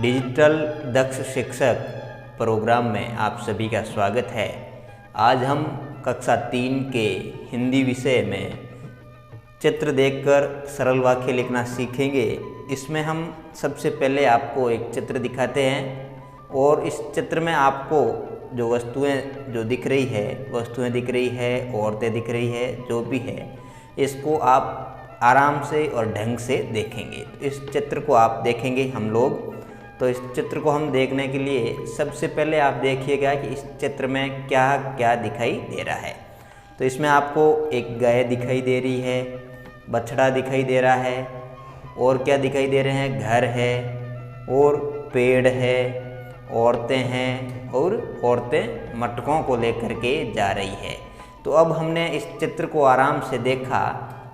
Digital दक्ष शिक्षक programme में आप सभी का स्वागत है। आज हम कक्षा 3 के हिंदी विषय में चित्र देखकर सरल वाक्य लिखना सीखेंगे। इसमें हम सबसे पहले आपको एक चित्र दिखाते हैं और इस चित्र में आपको जो वस्तुएं दिख रही है, औरतें दिख रही है, जो भी है, इसको आप आराम से और ढंग से देखेंगे। इस चित्र को आप देखेंगे हम लोग। तो इस चित्र को हम देखने के लिए सबसे पहले आप देखिएगा कि इस चित्र में क्या क्या दिखाई दे रहा है। तो इसमें आपको एक गाय दिखाई दे रही है, बछड़ा दिखाई दे रहा है, और क्या दिखाई दे रहे हैं, घर है और पेड़ है, औरतें हैं और औरतें मटकों को लेकर के जा रही है। तो अब हमने इस चित्र को आराम से देखा।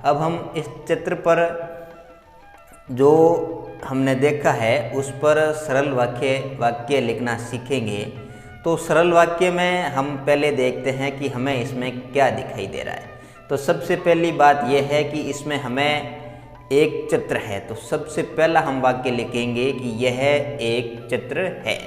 अब हम इस चित्र पर जो हमने देखा है उस पर सरल वाक्य लिखना सीखेंगे। तो सरल वाक्य में हम पहले देखते हैं कि हमें इसमें क्या दिखाई दे रहा है। तो सबसे पहली बात यह है कि इसमें हमें एक चित्र है। तो सबसे पहला हम वाक्य लिखेंगे कि यह एक चित्र है।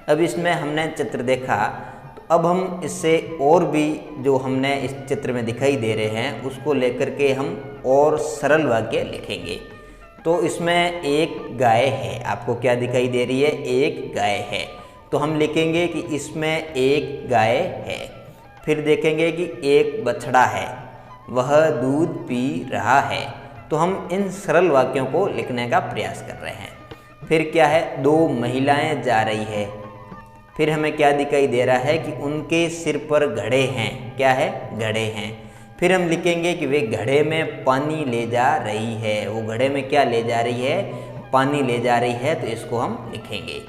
अब इसमें हमने चित्र देखा, तो अब हम इससे और भी जो हमने इस चित्र में दिखाई दे रहे हैं उसको लेकर के हम और सरल वाक्य लिखेंगे। तो इसमें एक गाय है, आपको क्या दिखाई दे रही है, एक गाय है। तो हम लिखेंगे कि इसमें एक गाय है। फिर देखेंगे कि एक बछड़ा है, वह दूध पी रहा है। तो हम इन सरल वाक्यों को लिखने का प्रयास कर रहे हैं। फिर क्या है, दो महिलाएं जा रही है। फिर हमें क्या दिखाई दे रहा है कि उनके सिर पर घड़े हैं। क्या है, घड़े हैं। फिर हम लिखेंगे कि वे घड़े में पानी ले जा रही है। वो घड़े में क्या ले जा रही है, पानी ले जा रही है। तो इसको हम लिखेंगे।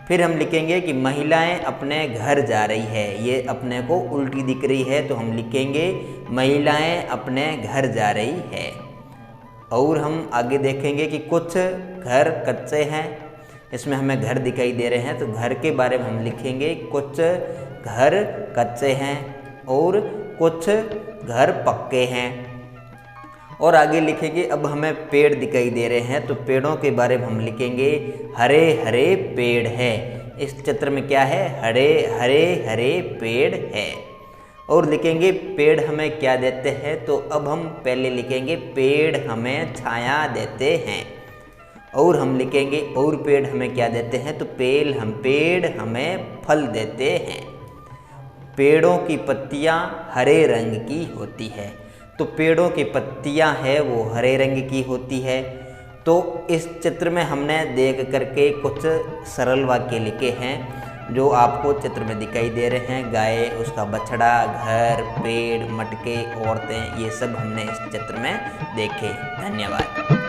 फिर हम लिखेंगे कि महिलाएं अपने घर जा रही है। ये अपने को उल्टी दिख रही है, तो हम लिखेंगे महिलाएं अपने घर जा रही है। और हम आगे देखेंगे कि कुछ घर कच्चे हैं। इसमें हमें घर दिखाई दे रहे हैं, तो घर के बारे में हम लिखेंगे कुछ घर कच्चे हैं और कुछ घर पक्के हैं। और आगे लिखेंगे, अब हमें पेड़ दिखाई दे रहे हैं, तो पेड़ों के बारे में हम लिखेंगे हरे हरे पेड़ है। इस चित्र में क्या है, हरे हरे पेड़ है। और लिखेंगे पेड़ हमें क्या देते हैं। तो अब हम पहले लिखेंगे पेड़ हमें छाया देते हैं। और हम लिखेंगे और पेड़ हमें क्या देते हैं। तो पेड़ हमें फल देते हैं। पेड़ों की पत्तियां हरे रंग की होती है। तो पेड़ों की पत्तियां है वो हरे रंग की होती है। तो इस चित्र में हमने देख करके कुछ सरल वाक्य लिखे हैं जो आपको चित्र में दिखाई दे रहे हैं। गाय, उसका बछड़ा, घर, पेड़, मटके, औरतें, ये सब हमने इस चित्र में देखे। धन्यवाद।